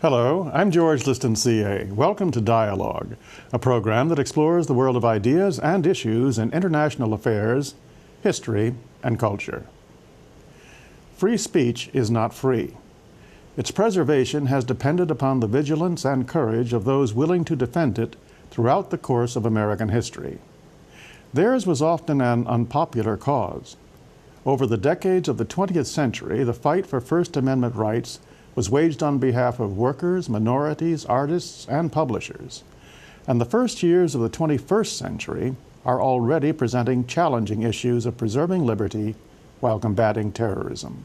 Hello, I'm George Liston, CA. Welcome to Dialogue, a program that explores the world of ideas and issues in international affairs, history, and culture. Free speech is not free. Its preservation has depended upon the vigilance and courage of those willing to defend it throughout the course of American history. Theirs was often an unpopular cause. Over the decades of the 20th century, the fight for First Amendment rights was waged on behalf of workers, minorities, artists, and publishers. And the first years of the 21st century are already presenting challenging issues of preserving liberty while combating terrorism.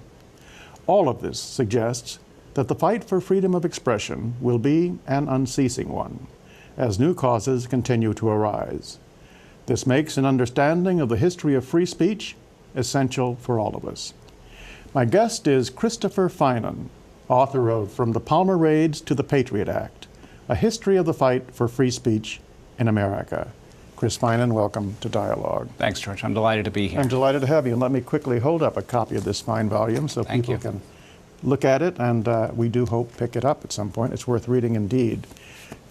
All of this suggests that the fight for freedom of expression will be an unceasing one, as new causes continue to arise. This makes an understanding of the history of free speech essential for all of us. My guest is Christopher Finan, author of From the Palmer Raids to the Patriot Act, A History of the Fight for Free Speech in America. Chris Finan, welcome to Dialogue. Thanks, George. I'm delighted to be here. I'm delighted to have you. And let me quickly hold up a copy of this fine volume so people can look at it, and we do hope pick it up at some point. It's worth reading indeed.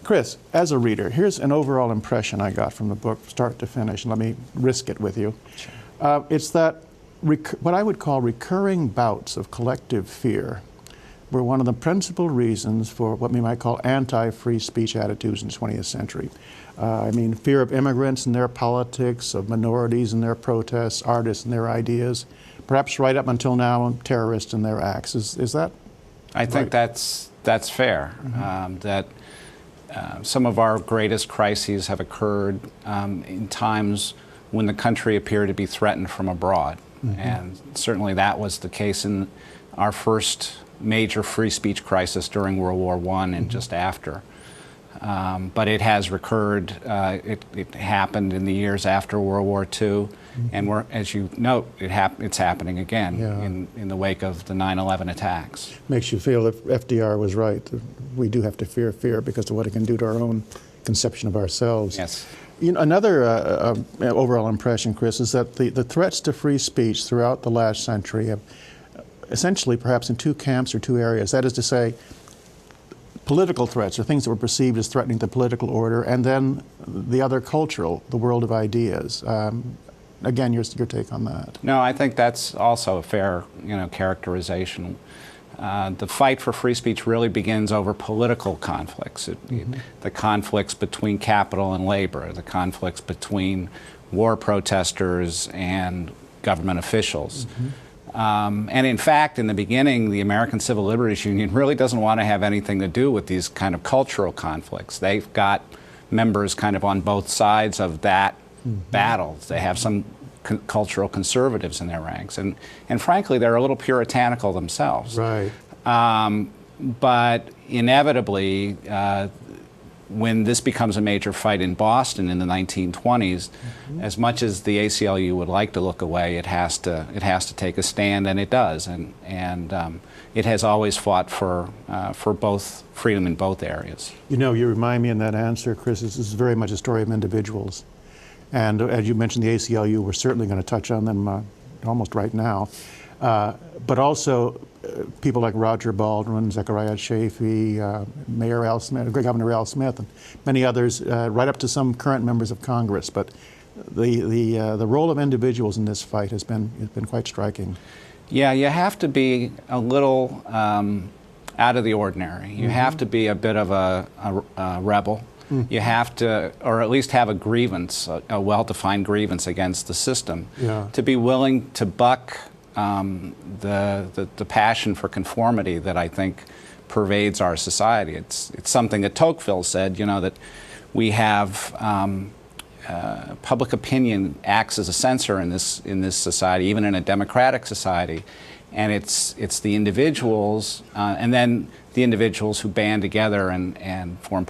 Chris, as a reader, here's an overall impression I got from the book, start to finish, and let me risk it with you. Sure. It's that what I would call recurring bouts of collective fear were one of the principal reasons for what we might call anti-free speech attitudes in the 20th century. I mean, fear of immigrants and their politics, of minorities and their protests, artists and their ideas, perhaps right up until now, terrorists and their acts. Is that I think that's fair. Mm-hmm. Some of our greatest crises have occurred in times when the country appeared to be threatened from abroad. Mm-hmm. And certainly that was the case in our first major free speech crisis during World War I and mm-hmm. just after. But it has recurred. It happened in the years after World War II, mm-hmm. and as you note, it's happening again in the wake of the 9/11 attacks. Makes you feel if FDR was right. We do have to fear fear because of what it can do to our own conception of ourselves. Yes. You know, another overall impression, Chris, is that the threats to free speech throughout the last century have essentially perhaps in two camps or two areas. That is to say, political threats or things that were perceived as threatening the political order, and then the other cultural, the world of ideas. Again, your take on that? No, I think that's also a fair, characterization. The fight for free speech really begins over political conflicts. Mm-hmm. The conflicts between capital and labor, the conflicts between war protesters and government officials. Mm-hmm. And in fact, in the beginning, the American Civil Liberties Union really doesn't want to have anything to do with these kind of cultural conflicts. They've got members kind of on both sides of that mm-hmm. battle. They have some cultural conservatives in their ranks. And frankly, they're a little puritanical themselves. Right. But inevitably, when this becomes a major fight in Boston in the 1920s, mm-hmm. as much as the ACLU would like to look away, it has to take a stand, and it does. And it has always fought for both freedom in both areas. You know, you remind me in that answer, Chris, this is very much a story of individuals. And as you mentioned, the ACLU, we're certainly going to touch on them almost right now. But also people like Roger Baldwin, Zechariah Chafee, Mayor Al Smith, Governor Al Smith, and many others, right up to some current members of Congress. But the role of individuals in this fight has been quite striking. Yeah, you have to be a little out of the ordinary. You mm-hmm. have to be a bit of a rebel. Mm-hmm. You have to, or at least have a grievance, a well-defined grievance against the system, to be willing to buck the passion for conformity that I think pervades our society. It's something that Tocqueville said, that we have public opinion acts as a censor in this society, even in a democratic society, and it's the individuals and then the individuals who band together and form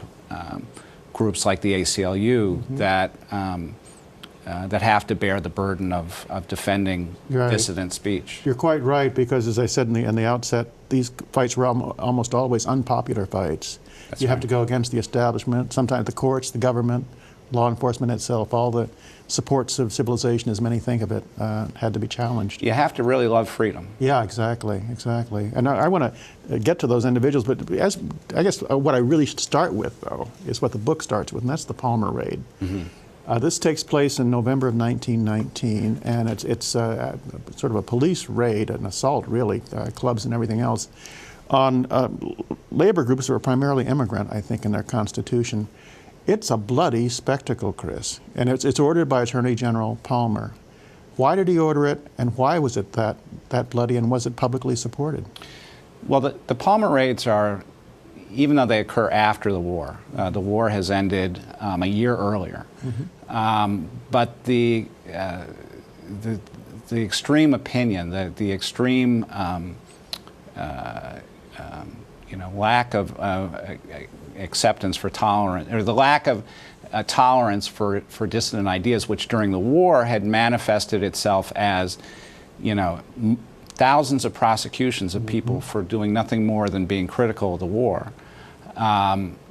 groups like the ACLU mm-hmm. that have to bear the burden of defending dissident speech. You're quite right, because as I said in the outset, these fights were almost always unpopular fights. You have to go against the establishment, sometimes the courts, the government, law enforcement itself, all the supports of civilization as many think of it, had to be challenged. You have to really love freedom. Yeah, exactly, exactly. And I want to get to those individuals, but I guess what I really should start with, though, is what the book starts with, and that's the Palmer Raid. This takes place in November of 1919, and it's sort of a police raid, an assault, really, clubs and everything else, on labor groups that were primarily immigrant, I think, in their constitution. It's a bloody spectacle, Chris, and it's ordered by Attorney General Palmer. Why did he order it, and why was it that bloody, and was it publicly supported? Well, the Palmer raids are, even though they occur after the war has ended a year earlier. But the extreme opinion, the extreme lack of acceptance for tolerance, or the lack of tolerance for dissident ideas, which during the war had manifested itself as, thousands of prosecutions of people for doing nothing more than being critical of the war,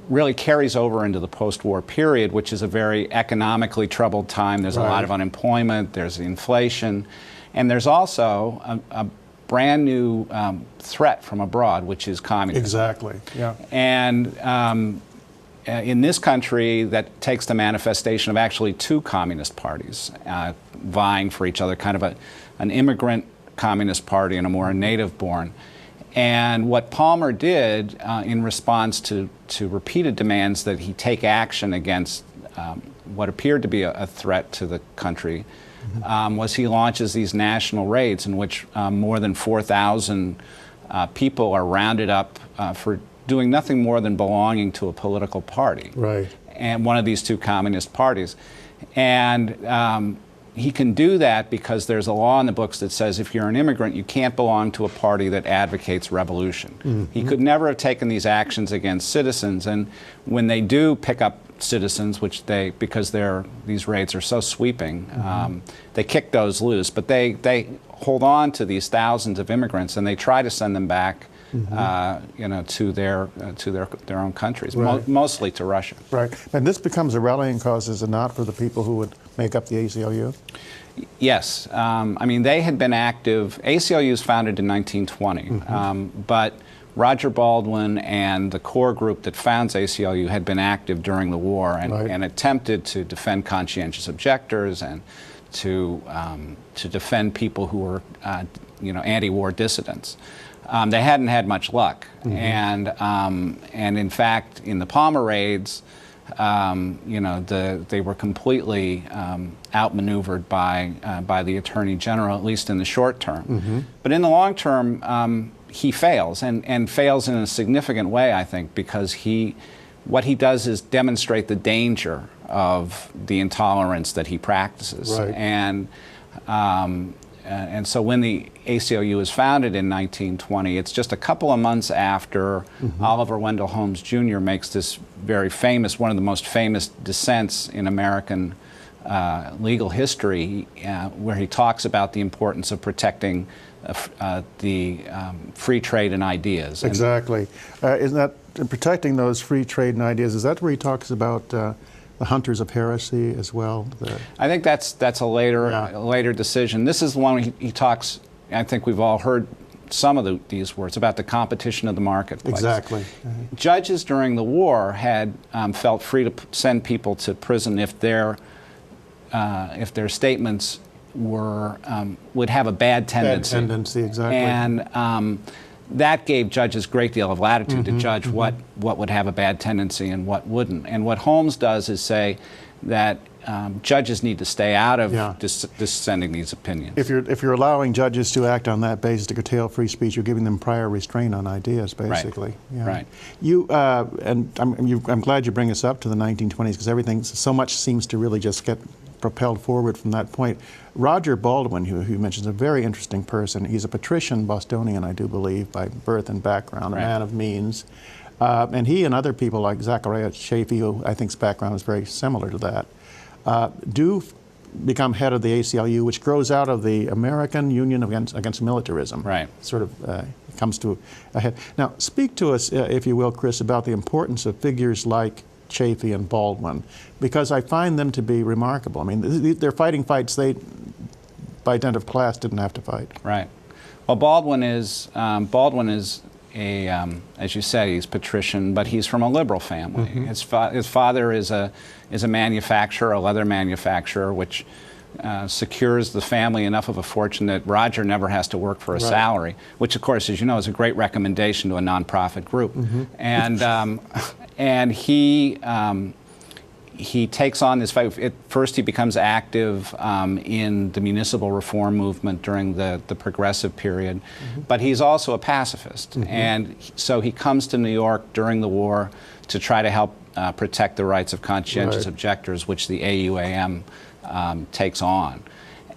really carries over into the post-war period, which is a very economically troubled time. There's a lot of unemployment, there's inflation, and there's also a brand new threat from abroad, which is communism. Exactly, yeah. And in this country, that takes the manifestation of actually two communist parties vying for each other, kind of an immigrant communist party and a more native-born. And what Palmer did in response to repeated demands that he take action against what appeared to be a threat to the country was he launches these national raids in which more than 4,000 people are rounded up for doing nothing more than belonging to a political party. Right. And one of these two communist parties. And he can do that because there's a law in the books that says if you're an immigrant, you can't belong to a party that advocates revolution. He could never have taken these actions against citizens, and when they do pick up citizens, which because these raids are so sweeping, they kick those loose, but they hold on to these thousands of immigrants and they try to send them back to their own countries, mostly to Russia. Right. And this becomes a rallying cause, is it not, for the people who would make up the ACLU? Yes. I mean, they had been active. ACLU was founded in 1920, but Roger Baldwin and the core group that founds ACLU had been active during the war and attempted to defend conscientious objectors and to defend people who were anti-war dissidents. They hadn't had much luck, and in fact, in the Palmer raids, they were completely outmaneuvered by the Attorney General, at least in the short term. But in the long term, he fails, and fails in a significant way, I think, because what he does is demonstrate the danger of the intolerance that he practices. And so when the ACLU was founded in 1920, it's just a couple of months after Oliver Wendell Holmes Jr. makes this very famous, one of the most famous dissents in American legal history, where he talks about the importance of protecting the free trade and ideas. Exactly. Isn't that, protecting those free trade and ideas, is that where he talks about the hunters of heresy as well? I think that's a later decision. This is the one he talks, I think we've all heard some of these words, about the competition of the marketplace. Exactly. Judges during the war had felt free to send people to prison if their statements would have a bad tendency. Bad tendency, exactly. And that gave judges a great deal of latitude to judge what would have a bad tendency and what wouldn't. And what Holmes does is say that judges need to stay out of dissenting these opinions. If you're allowing judges to act on that basis to curtail free speech, you're giving them prior restraint on ideas, basically. Right. You and I'm glad you bring us up to the 1920s, because so much seems to really just get propelled forward from that point. Roger Baldwin, who you mentioned, is a very interesting person. He's a patrician Bostonian, I do believe, by birth and background, a man of means. And he and other people like Zachariah Chafee, who I think's background is very similar to that, do become head of the ACLU, which grows out of the American Union against Militarism. Right. Sort of comes to a head. Now, speak to us, if you will, Chris, about the importance of figures like Chafee and Baldwin, because I find them to be remarkable. I mean, they're fighting fights they, by dint of class, didn't have to fight. Right. Well, Baldwin is a, as you say, he's patrician, but he's from a liberal family. His father is a manufacturer, a leather manufacturer, which secures the family enough of a fortune that Roger never has to work for a salary, which, of course, as you know, is a great recommendation to a nonprofit group. And he takes on this fight. First, he becomes active in the municipal reform movement during the progressive period, but he's also a pacifist. And so he comes to New York during the war to try to help protect the rights of conscientious objectors, which the AUAM takes on.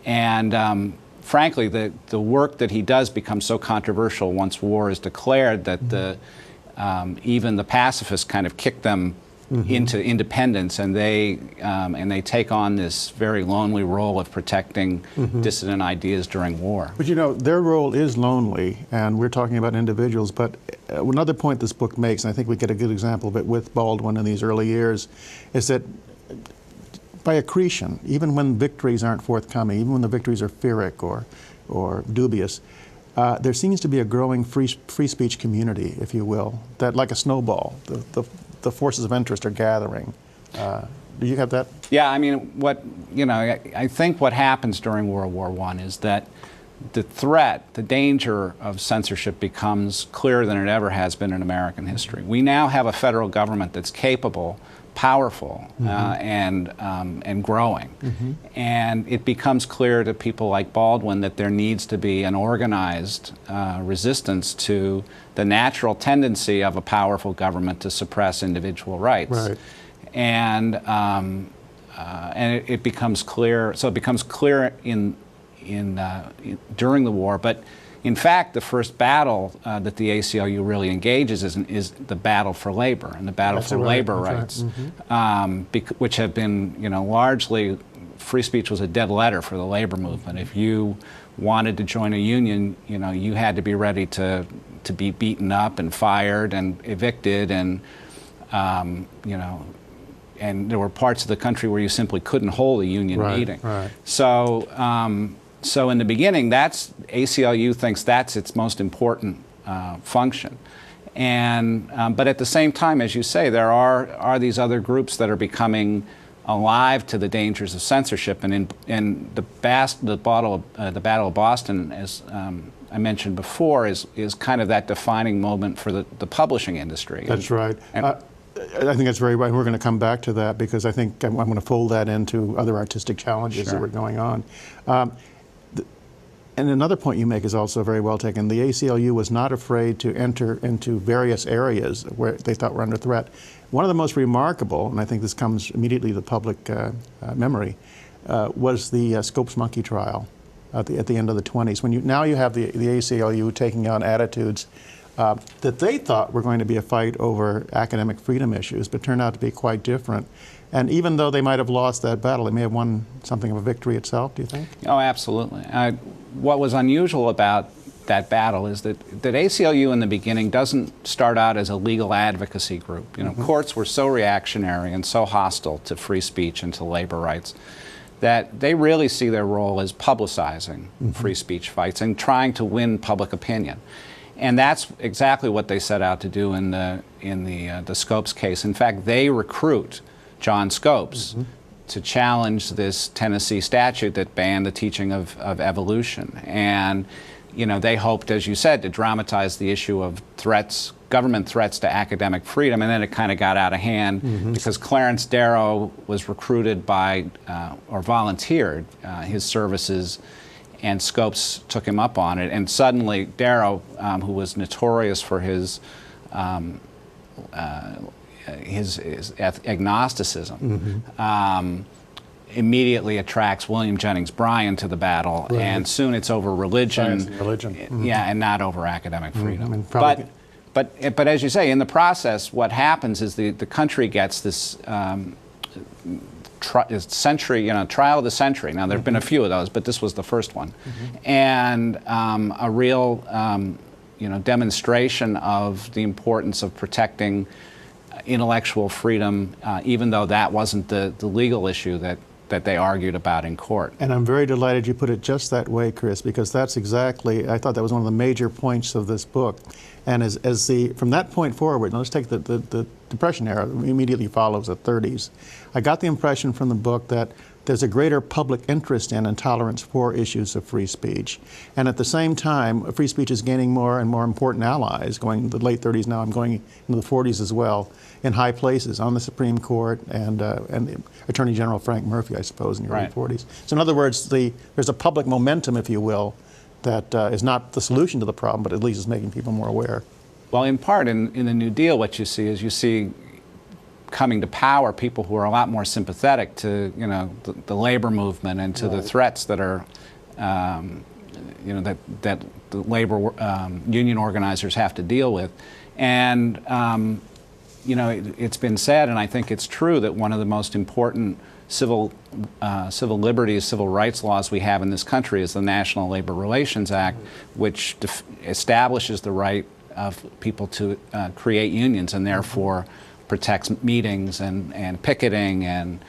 And frankly, the work that he does becomes so controversial once war is declared that even the pacifists kind of kick them into independence, and they take on this very lonely role of protecting dissident ideas during war. But you know, their role is lonely, and we're talking about individuals, but another point this book makes, and I think we get a good example of it with Baldwin in these early years, is that by accretion, even when victories aren't forthcoming, even when the victories are Pyrrhic or dubious, there seems to be a growing free speech community, if you will, that like a snowball, the forces of interest are gathering. Do you have that? Yeah, I mean, I think what happens during World War I is that the threat, the danger of censorship becomes clearer than it ever has been in American history. We now have a federal government that's capable, powerful, and growing. And it becomes clear to people like Baldwin that there needs to be an organized resistance to the natural tendency of a powerful government to suppress individual rights. Right. And it becomes clear. So it becomes clear during the war, but in fact, the first battle that the ACLU really engages is the battle for labor and the battle for labor rights, which have been, largely, free speech was a dead letter for the labor movement. If you wanted to join a union, you had to be ready to be beaten up and fired and evicted, and and there were parts of the country where you simply couldn't hold a union meeting. So in the beginning, ACLU thinks that's its most important function. And, but at the same time, as you say, there are these other groups that are becoming alive to the dangers of censorship. And in the Battle of Boston, as I mentioned before, is kind of that defining moment for the publishing industry. That's right. I think that's very right. We're going to come back to that because I think I'm going to fold that into other artistic challenges that were going on. And another point you make is also very well taken. The ACLU was not afraid to enter into various areas where they thought were under threat. One of the most remarkable, and I think this comes immediately to the public memory, was the Scopes monkey trial at the end of the 20s. Now you have the ACLU taking on attitudes that they thought were going to be a fight over academic freedom issues, but turned out to be quite different. And even though they might have lost that battle, they may have won something of a victory itself, do you think? Oh, absolutely. What was unusual about that battle is that ACLU in the beginning doesn't start out as a legal advocacy group. Courts were so reactionary and so hostile to free speech and to labor rights that they really see their role as publicizing free speech fights and trying to win public opinion. And that's exactly what they set out to do in the Scopes case. In fact, they recruit John Scopes to challenge this Tennessee statute that banned the teaching of evolution. And they hoped, as you said, to dramatize the issue of government threats to academic freedom, and then it kind of got out of hand because Clarence Darrow was recruited by, or volunteered his services, and Scopes took him up on it. And suddenly Darrow, who was notorious for his agnosticism, immediately attracts William Jennings Bryan to the battle, and soon it's over religion, and not over academic freedom. But as you say, in the process, what happens is the country gets this trial of the century. Now there have been a few of those, but this was the first one, and a real demonstration of the importance of protecting intellectual freedom, even though that wasn't the legal issue that they argued about in court. And I'm very delighted you put it just that way, Chris, because that's exactly, I thought that was one of the major points of this book. And from that point forward, now let's take the Depression era, immediately follows the 30s. I got the impression from the book that there's a greater public interest in and tolerance for issues of free speech. And at the same time, free speech is gaining more and more important allies, going to the late 30s now, I'm going into the 40s as well, in high places, on the Supreme Court and Attorney General Frank Murphy, I suppose, in the early 40s. So in other words, there's a public momentum, if you will, that is not the solution to the problem, but at least is making people more aware. Well, in part, in the New Deal, what you see coming to power people who are a lot more sympathetic to, the labor movement and to the threats that are, that the labor union organizers have to deal with. And, it's been said, and I think it's true, that one of the most important civil liberties, civil rights laws we have in this country is the National Labor Relations Act, which establishes the right of people to create unions and therefore protects meetings and picketing, and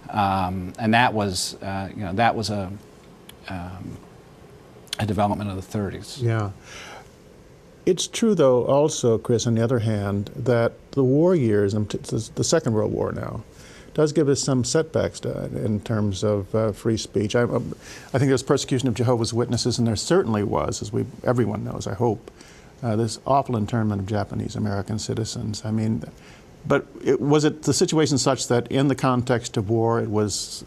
that was a development of the 30s. Yeah. It's true, though, also, Chris, on the other hand, that the war years, the Second World War now, does give us some setbacks in terms of free speech. I think there's persecution of Jehovah's Witnesses, and there certainly was, as everyone knows, I hope, this awful internment of Japanese American citizens. I mean, but was it the situation such that in the context of war it was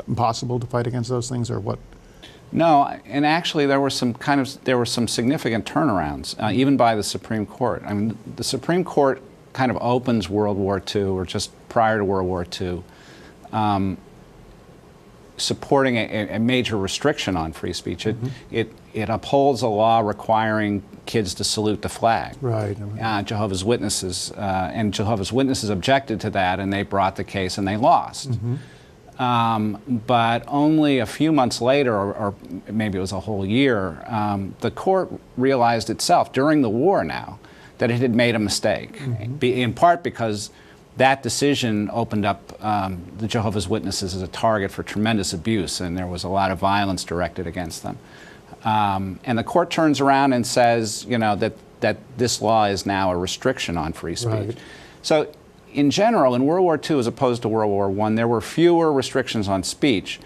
impossible to fight against those things, or what? No, and actually there were some significant turnarounds, even by the Supreme Court. I mean, the Supreme Court kind of opens World War II, or just prior to World War II, supporting a major restriction on free speech. It upholds a law requiring kids to salute the flag. Right. Jehovah's Witnesses, and Jehovah's Witnesses objected to that, and they brought the case and they lost. But only a few months later, or maybe it was a whole year, the court realized itself during the war now that it had made a mistake, in part because that decision opened up the Jehovah's Witnesses as a target for tremendous abuse, and there was a lot of violence directed against them. And the court turns around and says, that this law is now a restriction on free speech. Right. So, in general, in World War II as opposed to World War I, there were fewer restrictions on speech.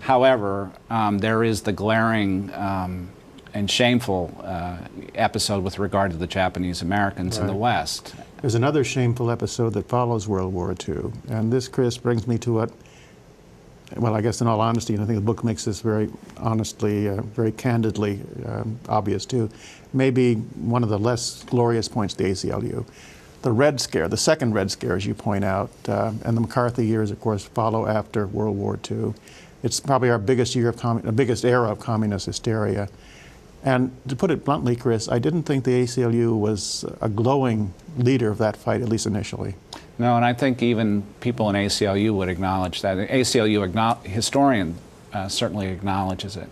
However, there is the glaring and shameful episode with regard to the Japanese Americans in the West. There's another shameful episode that follows World War II, and this, Chris, brings me to what, well, I guess in all honesty, and I think the book makes this very honestly, very candidly obvious too, maybe one of the less glorious points of the ACLU. The Red Scare, the second Red Scare, as you point out, and the McCarthy years, of course, follow after World War II. It's probably our biggest year of biggest era of communist hysteria. And to put it bluntly, Chris, I didn't think the ACLU was a glowing leader of that fight, at least initially. No, and I think even people in ACLU would acknowledge that. The ACLU historian certainly acknowledges it.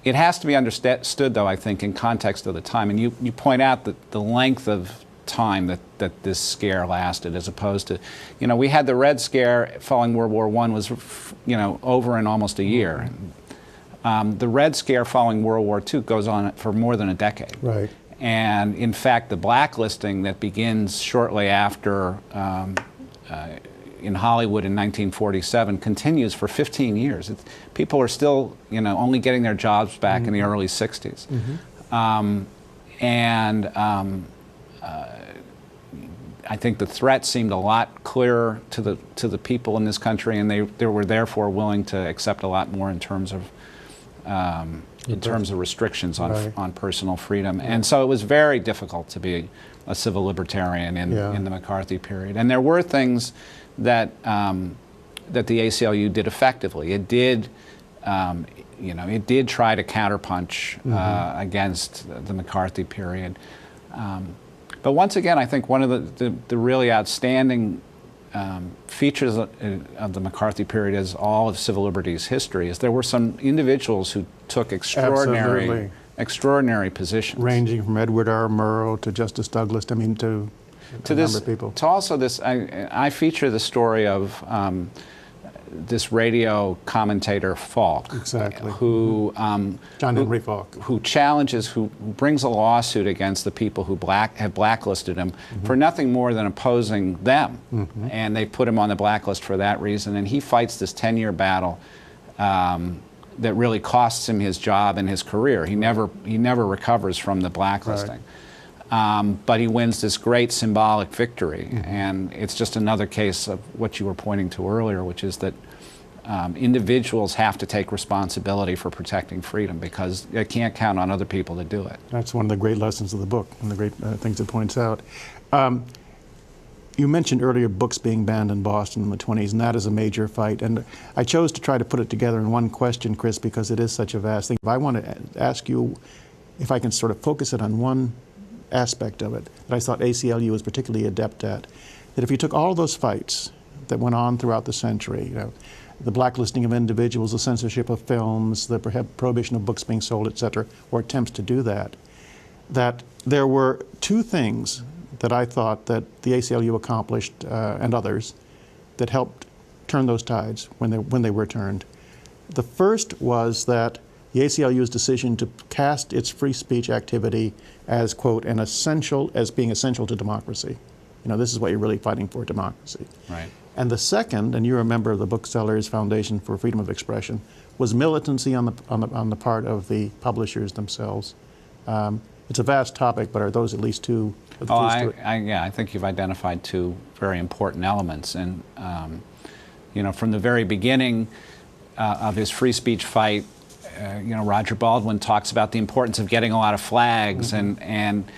It has to be understood, though, I think, in context of the time. And you point out that the length of time that this scare lasted, as opposed to, we had the Red Scare following World War I was, over in almost a year. The Red Scare following World War II goes on for more than a decade. Right. And in fact, the blacklisting that begins shortly after in Hollywood in 1947 continues for 15 years. People are still, only getting their jobs back in the early 60s. I think the threat seemed a lot clearer to the people in this country, and they were therefore willing to accept a lot more in terms of restrictions on personal freedom. And so it was very difficult to be a civil libertarian in the McCarthy period. And there were things that that the ACLU did effectively. It did, it did try to counterpunch against the McCarthy period. But once again, I think one of the really outstanding features of the McCarthy period, as all of civil liberties history, is there were some individuals who took extraordinary positions. Ranging from Edward R. Murrow to Justice Douglas, to a number of people. To also this, I feature the story of this radio commentator Falk, exactly, who John Henry Falk, who brings a lawsuit against the people who have blacklisted him for nothing more than opposing them, and they put him on the blacklist for that reason. And he fights this 10-year battle that really costs him his job and his career. He never recovers from the blacklisting. But he wins this great symbolic victory, and it's just another case of what you were pointing to earlier, which is that individuals have to take responsibility for protecting freedom because they can't count on other people to do it. That's one of the great lessons of the book, and the great things it points out. You mentioned earlier books being banned in Boston in the 20s, and that is a major fight. And I chose to try to put it together in one question, Chris, because it is such a vast thing. I want to ask you if I can sort of focus it on one aspect of it that I thought ACLU was particularly adept at, that if you took all those fights that went on throughout the century, the blacklisting of individuals, the censorship of films, the prohibition of books being sold, etc., or attempts to do that, that there were two things that I thought that the ACLU accomplished, and others, that helped turn those tides when they were turned. The first was that the ACLU's decision to cast its free speech activity as, quote, as being essential to democracy. This is what you're really fighting for, democracy. Right. And the second, and you're a member of the Booksellers Foundation for Freedom of Expression, was militancy on the part of the publishers themselves. It's a vast topic, but are those at least two? I think you've identified two very important elements. And from the very beginning of his free speech fight, Roger Baldwin talks about the importance of getting a lot of flags and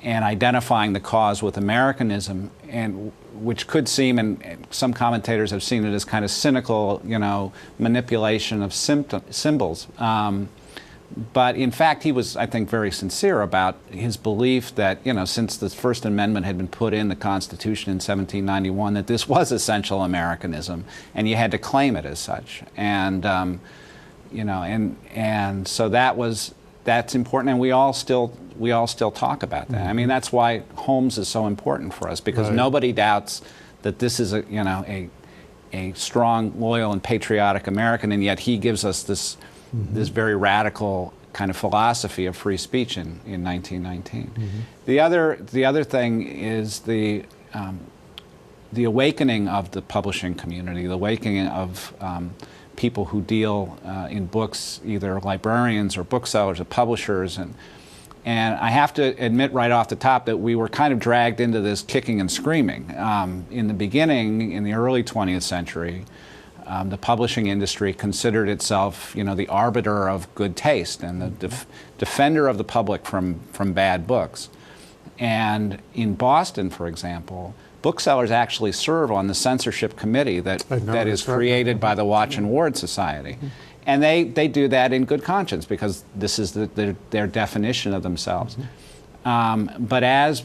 identifying the cause with Americanism, and which could seem, and some commentators have seen it as kind of cynical, manipulation of symbols. But in fact, he was, I think, very sincere about his belief that, since the First Amendment had been put in the Constitution in 1791, that this was essential Americanism, and you had to claim it as such. And and so that's important, and we all still talk about that. I mean, that's why Holmes is so important for us, because nobody doubts that this is a strong, loyal, and patriotic American, and yet he gives us this very radical kind of philosophy of free speech in 1919. The other thing is the awakening of the publishing community, the awakening of people who deal in books, either librarians or booksellers or publishers, and I have to admit right off the top that we were kind of dragged into this kicking and screaming. In the beginning, in the early 20th century, the publishing industry considered itself, the arbiter of good taste and the defender of the public from bad books. And in Boston, for example, booksellers actually serve on the censorship committee that is created by the Watch and Ward Society. And they do that in good conscience because this is their definition of themselves. But as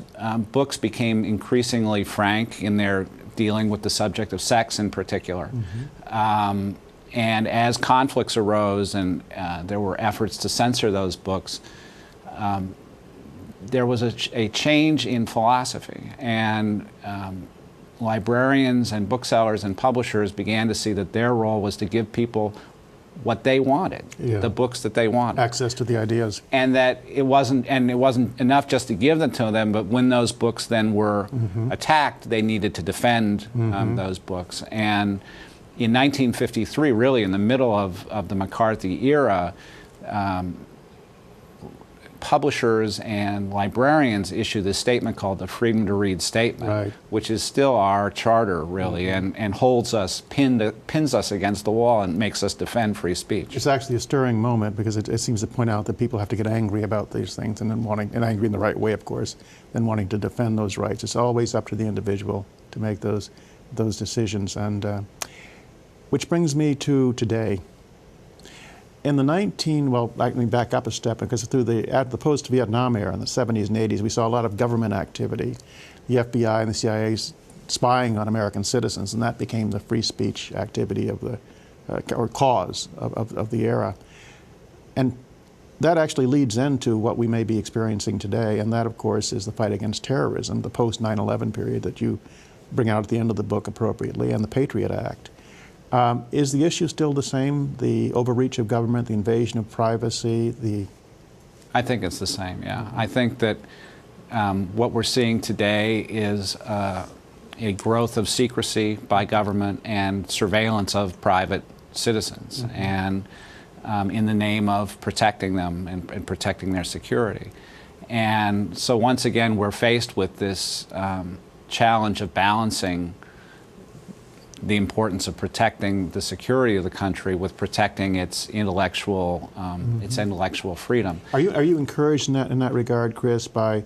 books became increasingly frank in their dealing with the subject of sex in particular, and as conflicts arose and there were efforts to censor those books, there was a change in philosophy, and librarians and booksellers and publishers began to see that their role was to give people what they wanted, the books that they wanted, access to the ideas, and that it wasn't enough just to give them to them, but when those books then were attacked, they needed to defend those books. And in 1953, really in the middle of the McCarthy era, publishers and librarians issued this statement called the Freedom to Read Statement, which is still our charter, really, and holds us, pins us against the wall and makes us defend free speech. It's actually a stirring moment because it seems to point out that people have to get angry about these things and angry in the right way, of course, and wanting to defend those rights. It's always up to the individual to make those decisions. And which brings me to today. In the let me back up a step, because through the post-Vietnam era in the 70s and 80s, we saw a lot of government activity, the FBI and the CIA spying on American citizens, and that became the free speech activity of the, or cause of the era. And that actually leads into what we may be experiencing today, and that, of course, is the fight against terrorism, the post-9/11 period that you bring out at the end of the book appropriately, and the Patriot Act. Is the issue still the same, the overreach of government, the invasion of privacy, I think it's the same, yeah. I think that what we're seeing today is a growth of secrecy by government and surveillance of private citizens, and in the name of protecting them and protecting their security. And so once again, we're faced with this challenge of balancing the importance of protecting the security of the country with protecting its intellectual freedom. Are you encouraged in that regard, Chris, by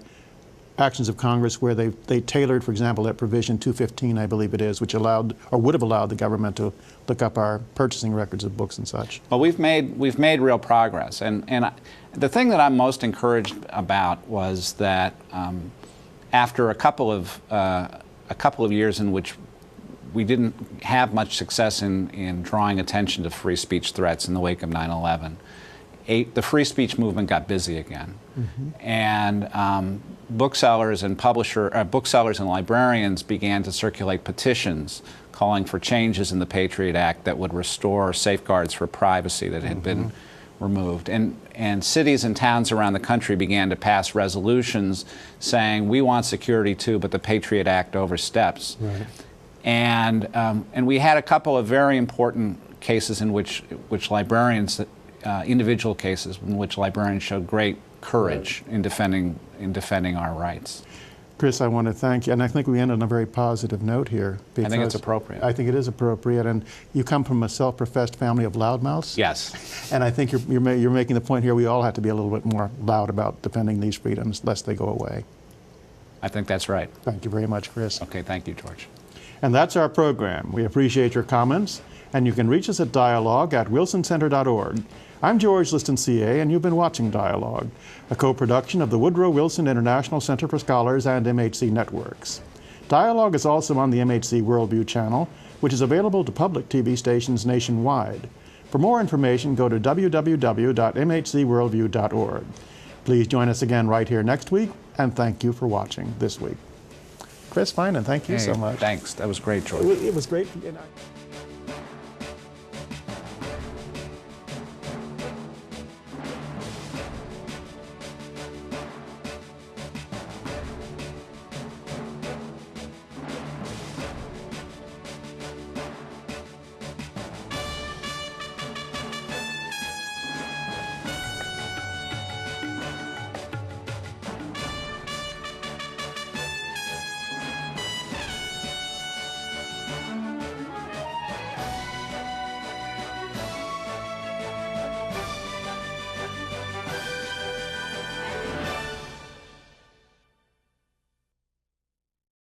actions of Congress where they tailored, for example, that provision 215, I believe it is, which allowed or would have allowed the government to look up our purchasing records of books and such? Well, we've made real progress, and the thing that I'm most encouraged about was that after a couple of years in which we didn't have much success in drawing attention to free speech threats in the wake of 9/11, the free speech movement got busy again, and booksellers and booksellers and librarians began to circulate petitions calling for changes in the Patriot Act that would restore safeguards for privacy that had been removed. And cities and towns around the country began to pass resolutions saying, we want security too, but the Patriot Act oversteps. Right. And we had a couple of very important cases in which librarians, individual cases in which librarians showed great courage in defending our rights. Chris, I want to thank you, and I think we end on a very positive note here. I think it's appropriate. I think it is appropriate, and you come from a self-professed family of loudmouths. Yes. And I think you're making the point here we all have to be a little bit more loud about defending these freedoms, lest they go away. I think that's right. Thank you very much, Chris. Okay, thank you, George. And that's our program. We appreciate your comments, and you can reach us at dialogue@wilsoncenter.org. I'm George Liston, CA, and you've been watching Dialogue, a co-production of the Woodrow Wilson International Center for Scholars and MHC Networks. Dialogue is also on the MHC Worldview channel, which is available to public TV stations nationwide. For more information, go to www.mhcworldview.org. Please join us again right here next week, and thank you for watching this week. Chris Finan, thank you so much. Thanks. That was great, George. It was great.